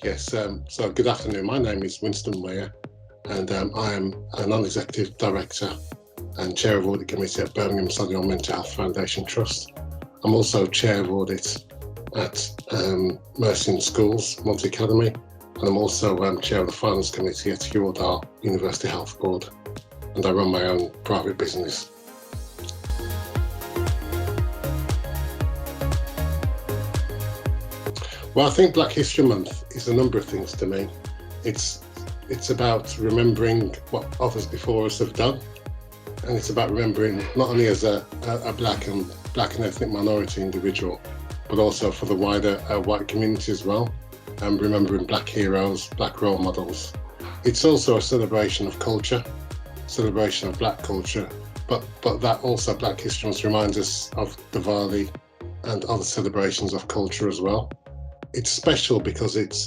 Yes, so good afternoon. My name is Winston Weir, and I am a non-executive director and chair of audit committee at Birmingham Solihull Mental Health Foundation Trust. I'm also chair of audit at Mercy in Schools Multi Academy, and I'm also chair of the finance committee at Hywel University Health Board, and I run my own private business. Well, I think Black History Month is a number of things to me. It's about remembering what others before us have done, and it's about remembering not only as a black and ethnic minority individual, but also for the wider white community as well, and remembering black heroes, black role models. It's also a celebration of culture, celebration of black culture, but that also Black History Month reminds us of Diwali and other celebrations of culture as well. It's special because it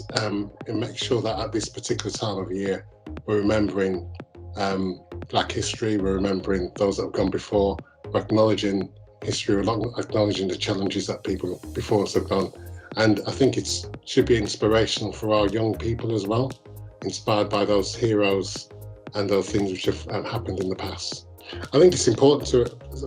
makes sure that at this particular time of year, we're remembering Black history, we're remembering those that have gone before, we're acknowledging history, we're acknowledging the challenges that people before us have done. And I think it should be inspirational for our young people as well, inspired by those heroes and those things which have happened in the past. I think it's important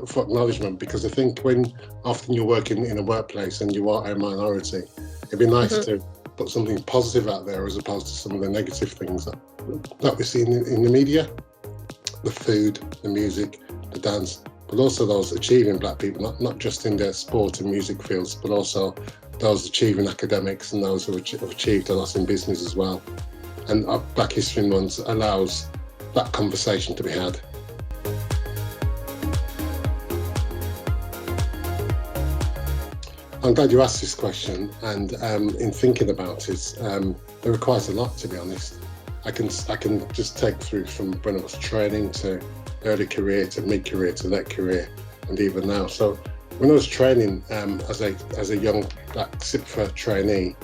for acknowledgement, because I think when often you're working in a workplace and you are a minority, it'd be nice to put something positive out there as opposed to some of the negative things that we see in the media. The food, the music, the dance, but also those achieving black people, not just in their sport and music fields, but also those achieving academics and those who have achieved a lot in business as well. And Black History Month allows that conversation to be had. I'm glad you asked this question, and in thinking about it, there were quite a lot, to be honest. I can just take through from when I was training to early career to mid-career to late career, and even now. So when I was training as a young black CIPFA trainee,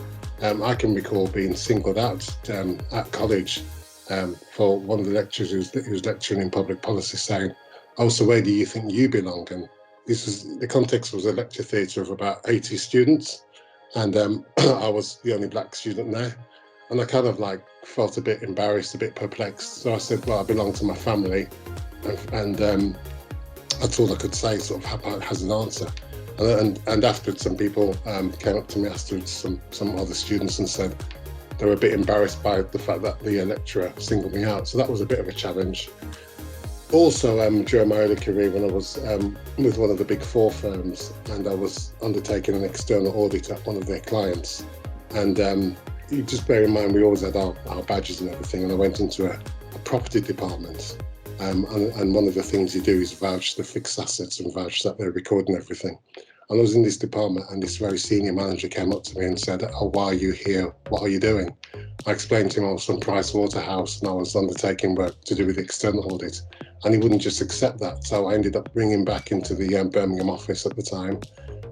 I can recall being singled out at college for one of the lecturers who was lecturing in public policy, saying, "Oh, so where do you think you belong?" And the context was a lecture theatre of about 80 students, and I was the only black student there, and I kind of felt a bit embarrassed, a bit perplexed. So I said, "Well, I belong to my family," and that's all I could say, sort of as an answer. And afterwards, some people came up to me afterwards, some other students, and said they were a bit embarrassed by the fact that the lecturer singled me out. So that was a bit of a challenge. Also, during my early career, when I was with one of the big four firms, and I was undertaking an external audit at one of their clients, and you just bear in mind we always had our badges and everything, and I went into a property department, and one of the things you do is vouch the fixed assets and vouch that they're recording everything. And I was in this department, and this very senior manager came up to me and said, "Oh, why are you here? What are you doing?" I explained to him I was from Price Waterhouse and I was undertaking work to do with the external audit, and he wouldn't just accept that. So I ended up bringing back into the Birmingham office at the time,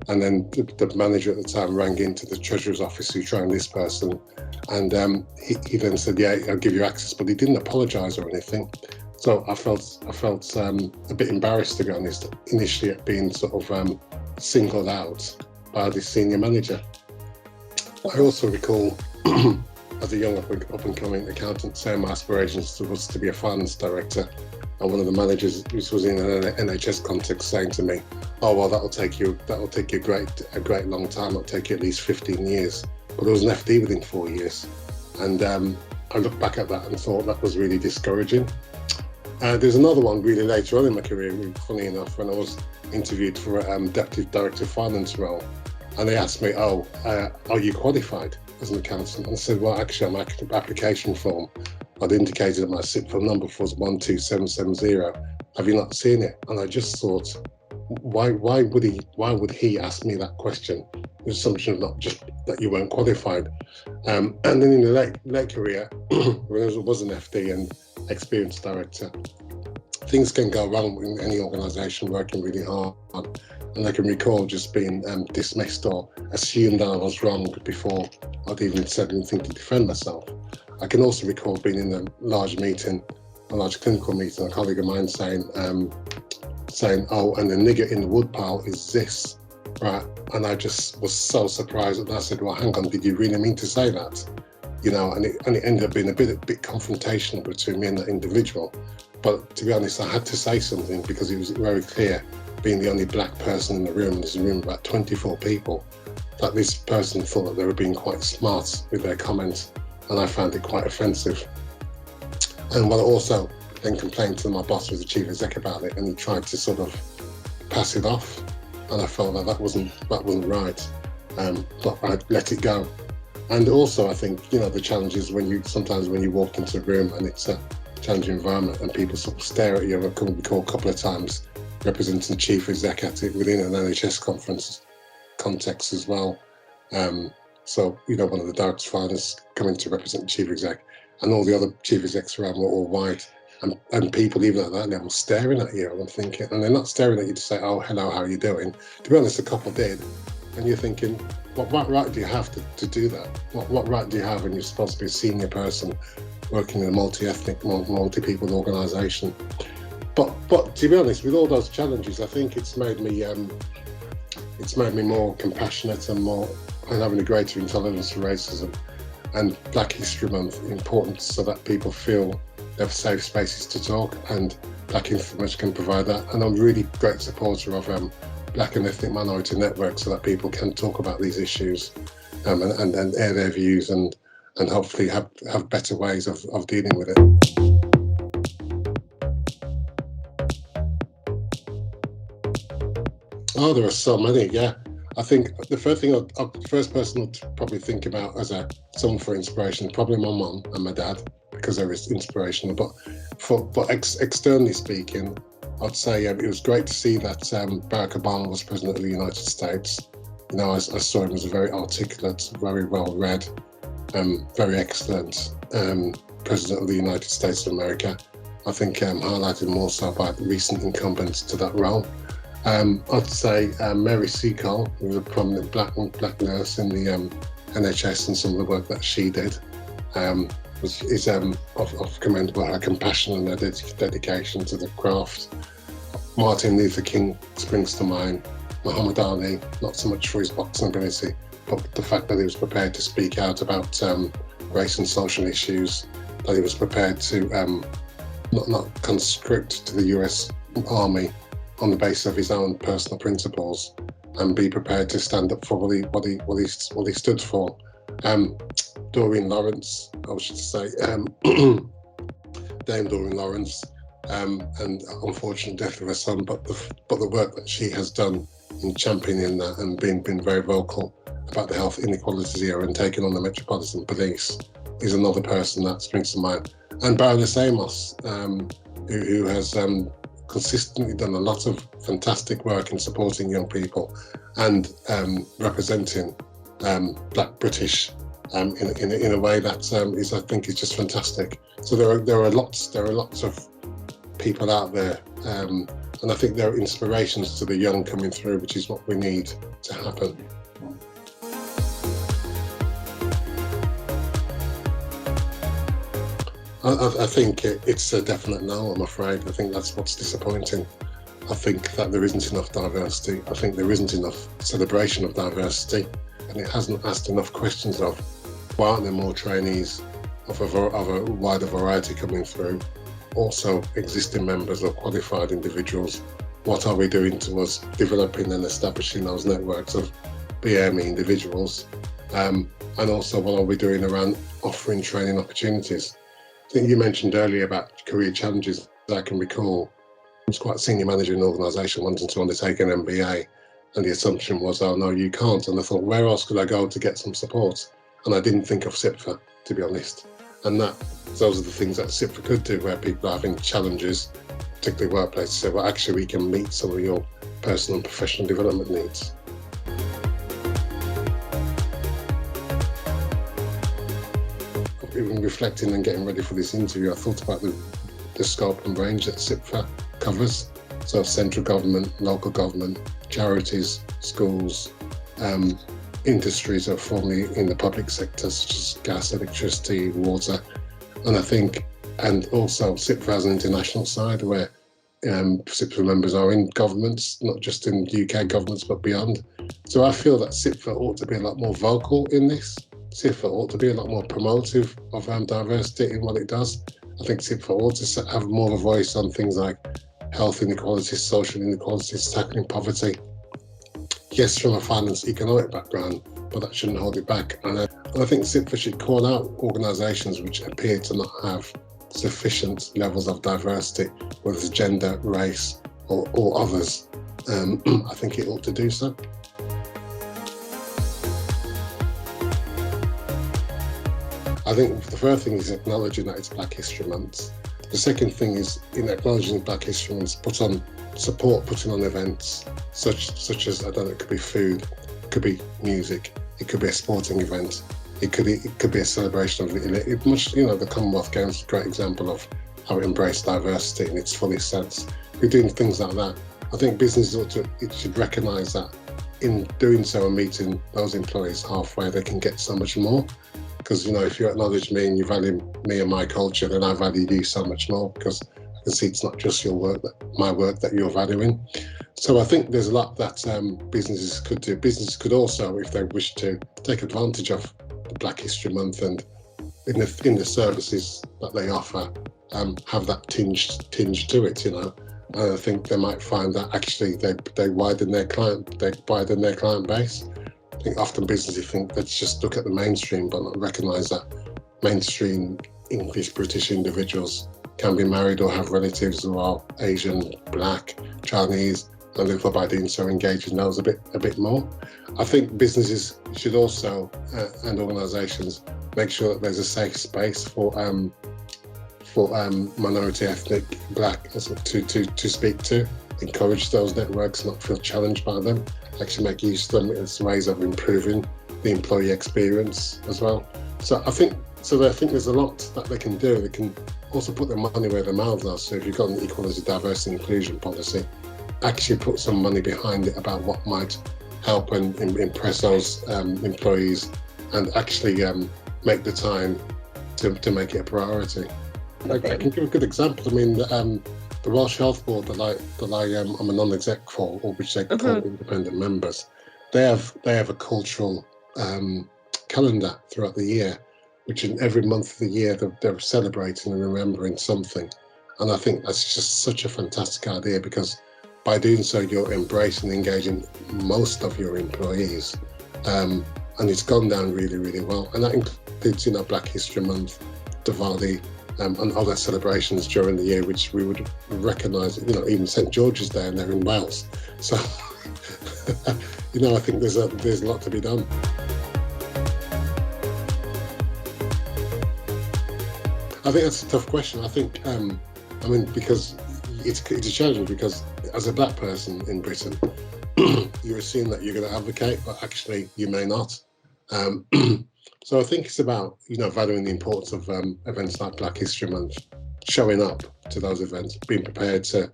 and then the manager at the time rang into the treasurer's office who trained this person, and he then said, "Yeah, I'll give you access," but he didn't apologise or anything. So I felt a bit embarrassed, to be honest, initially at being sort of singled out by this senior manager. I also recall as a young up-and-coming accountant saying my aspirations was to be a finance director, and one of the managers, which was in an NHS context, saying to me, "Oh, well, that'll take you a great long time. It'll take you at least 15 years." But there was an FD within 4 years, and I look back at that and thought that was really discouraging. There's another one really later on in my career, really funny enough, when I was interviewed for a Deputy Director of Finance role, and they asked me, "Oh, are you qualified as an accountant?" And I said, "Well, actually, on my application form, I'd indicated that my CIPFA number was 12770. Have you not seen it?" And I just thought, why would he ask me that question? The assumption of not just that you weren't qualified. And then in the late career, when I was an FD and experienced director, things can go wrong in any organisation working really hard. And I can recall just being dismissed or assumed that I was wrong before I'd even said anything to defend myself. I can also recall being in a large clinical meeting, a colleague of mine saying, "Oh, and the nigger in the woodpile is this," right? And I just was so surprised, and I said, "Well, hang on, did you really mean to say that?" and it ended up being a bit confrontational between me and that individual. But to be honest, I had to say something because it was very clear, being the only black person in the room, there's a room of about 24 people, that this person thought that they were being quite smart with their comments, and I found it quite offensive. And I also then complained to my boss, who was the chief exec, about it, and he tried to sort of pass it off, and I felt that wasn't right, but I let it go. And also, I think, the challenge is sometimes when you walk into a room and it's a challenging environment and people sort of stare at you. I've come before a couple of times representing the chief exec at it within an NHS conference context as well. So, one of the directors' fathers coming to represent the chief exec, and all the other chief execs around were all white, and people even at that level staring at you. And I'm thinking, and they're not staring at you to say, "Oh, hello, how are you doing?" To be honest, a couple did, and you're thinking, what right do you have to do that? What right do you have when you're supposed to be a senior person working in a multi-ethnic, multi-people organisation? But to be honest, with all those challenges, I think it's made me more compassionate and having a greater intolerance for racism, and Black History Month important so that people feel they have safe spaces to talk, and Black Information can provide that. And I'm really great supporter of Black and ethnic minority networks so that people can talk about these issues and air their views and hopefully have better ways of dealing with it. Oh, there are so many, yeah. I think the first person I'd probably think about as someone for inspiration, probably my mum and my dad, because they were inspirational. But externally speaking, I'd say it was great to see that Barack Obama was president of the United States. I saw him as a very articulate, very well read, very excellent president of the United States of America. I think highlighted more so by the recent incumbents to that role. I'd say Mary Seacole, who was a prominent black nurse in the NHS, and some of the work that she did is of commendable. Her compassion and her dedication to the craft. Martin Luther King springs to mind. Muhammad Ali, not so much for his boxing ability, but the fact that he was prepared to speak out about race and social issues, that he was prepared to not conscript to the US Army on the basis of his own personal principles, and be prepared to stand up for what he stood for. Doreen Lawrence, I should say, Dame Doreen Lawrence, and unfortunate death of her son, but the work that she has done in championing that and been very vocal about the health inequalities here and taking on the Metropolitan Police is another person that springs to mind. And Baroness Amos, who has consistently done a lot of fantastic work in supporting young people and representing Black British in a way that I think is just fantastic. So there are lots of people out there, and I think there are inspirations to the young coming through, which is what we need to happen. I think it's a definite no, I'm afraid. I think that's what's disappointing. I think that there isn't enough diversity. I think there isn't enough celebration of diversity, and it hasn't asked enough questions of why aren't there more trainees of a wider variety coming through, also existing members or qualified individuals. What are we doing towards developing and establishing those networks of BME individuals? And also, what are we doing around offering training opportunities? I think you mentioned earlier about career challenges. I can recall I was quite a senior manager in an organisation wanting to undertake an MBA, and the assumption was, oh no, you can't. And I thought, where else could I go to get some support? And I didn't think of CIPFA, to be honest. And those are the things that CIPFA could do, where people are having challenges, particularly workplace, to say, well, actually, we can meet some of your personal and professional development needs. Even reflecting and getting ready for this interview, I thought about the scope and range that CIPFA covers. So central government, local government, charities, schools, industries are formerly in the public sector, such as gas, electricity, water. And I think, and also CIPFA has an international side where CIPFA members are in governments, not just in UK governments, but beyond. So I feel that CIPFA ought to be a lot more vocal in this, CIPFA ought to be a lot more promotive of diversity in what it does. I think CIPFA ought to have more of a voice on things like health inequalities, social inequalities, tackling poverty. Yes, from a finance economic background, but that shouldn't hold it back. And I think CIPFA should call out organisations which appear to not have sufficient levels of diversity, whether it's gender, race, or others. I think it ought to do so. I think the first thing is acknowledging that it's Black History Month. The second thing is, in acknowledging Black History Month, putting on events such as, I don't know, it could be food, it could be music, it could be a sporting event, it could be a celebration of the Commonwealth Games is a great example of how it embraced diversity in its fullest sense. We're doing things like that. I think businesses should recognise that in doing so and meeting those employees halfway, they can get so much more. Because, if you acknowledge me and you value me and my culture, then I value you so much more, because I can see it's not just your work, my work that you're valuing. So I think there's a lot that businesses could do. Businesses could also, if they wish to, take advantage of the Black History Month and in the services that they offer, have that tinge to it, And I think they might find that actually they widen their client base. I think often businesses think, let's just look at the mainstream, but not recognise that mainstream English, British individuals can be married or have relatives who are Asian, Black, Chinese, and therefore by doing so engage in those a bit more. I think businesses should also, and organisations, make sure that there's a safe space for minority, ethnic, Black to speak to, encourage those networks, not feel challenged by them, actually make use of them as ways of improving the employee experience as well. So I think there's a lot that they can do. They can also put their money where their mouths are. So if you've got an equality, diversity, inclusion policy, actually put some money behind it about what might help and impress those employees, and actually make the time to make it a priority. I can give a good example. I mean, the Welsh Health Board that I'm a non-exec for, or which they call independent members, they have a cultural calendar throughout the year, which in every month of the year they're celebrating and remembering something. And I think that's just such a fantastic idea, because by doing so you're embracing and engaging most of your employees, and it's gone down really, really well. And that includes Black History Month, Diwali, and other celebrations during the year, which we would recognise, even St George's Day, and they're in Wales. So, I think there's a lot to be done. I think that's a tough question. I think, because it's a challenge, because as a Black person in Britain, you assume that you're going to advocate, but actually you may not. So I think it's about, valuing the importance of events like Black History Month, showing up to those events, being prepared to,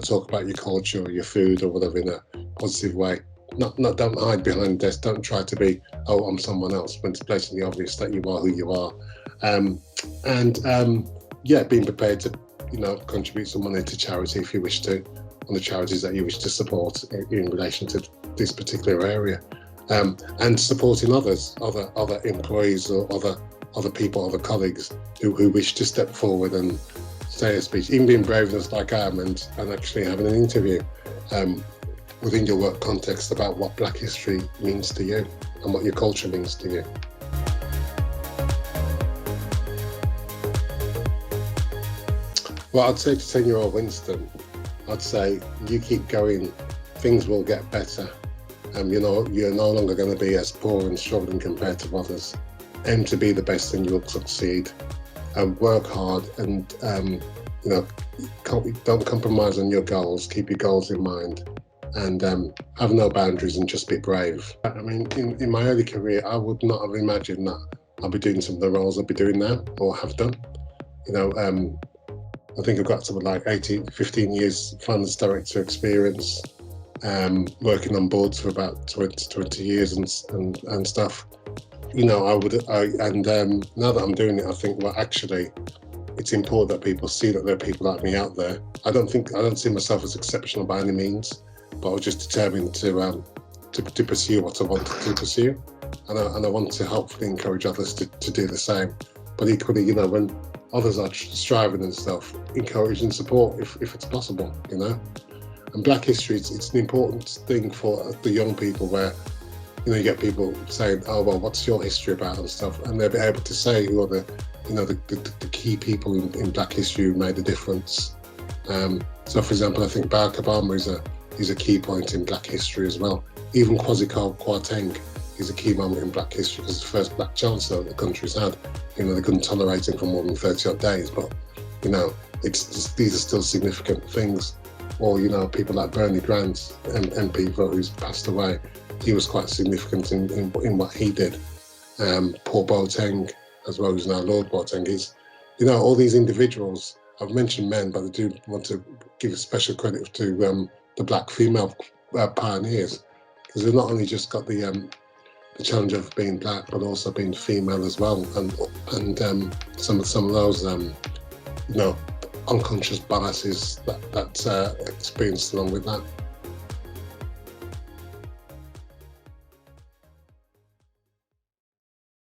talk about your culture or your food or whatever in a positive way. Don't hide behind the desk. Don't try to be, I'm someone else, when it's blatantly obvious that you are who you are. Being prepared to, contribute some money to charity if you wish to, on the charities that you wish to support in relation to this particular area. And supporting other employees or other people, other colleagues who wish to step forward and say a speech, even being brave enough like I am, and actually having an interview within your work context about what Black history means to you and what your culture means to you. Well, I'd say to 10-year-old Winston, I'd say, you keep going, things will get better. You're no longer going to be as poor and struggling compared to others. Aim to be the best and you'll succeed. Work hard and, don't compromise on your goals. Keep your goals in mind and have no boundaries and just be brave. I mean, in my early career, I would not have imagined that I'll be doing some of the roles I'll be doing now or have done. I think I've got something like 15 years finance director experience. Working on boards for about 20 years and stuff. Now that I'm doing it, I think, well, actually, it's important that people see that there are people like me out there. I don't see myself as exceptional by any means, but I was just determined to pursue what I wanted to pursue. and I want to hopefully encourage others to do the same. But equally, you know, when others are striving and stuff, encourage and support if it's possible, you know. And Black history, it's an important thing for the young people, where, you know, you get people saying, oh, well, what's your history about and stuff, and they'll be able to say who are the, you know, the key people in Black history who made a difference. So, for example, I think Barack Obama is a key point in Black history as well. Even Kwasi Kwarteng is a key moment in Black history, because the first Black chancellor the country's had. You know, they couldn't tolerate him for more than 30 odd days, but, you know, these are still significant things. Or, you know, people like Bernie Grant, MP who's passed away, he was quite significant in what he did. Paul Boateng as well, who's now Lord Boateng. You know, all these individuals, I've mentioned men, but I do want to give a special credit to the Black female pioneers, because they've not only just got the challenge of being Black, but also being female as well, and some of those you know, unconscious biases that's experienced along with that.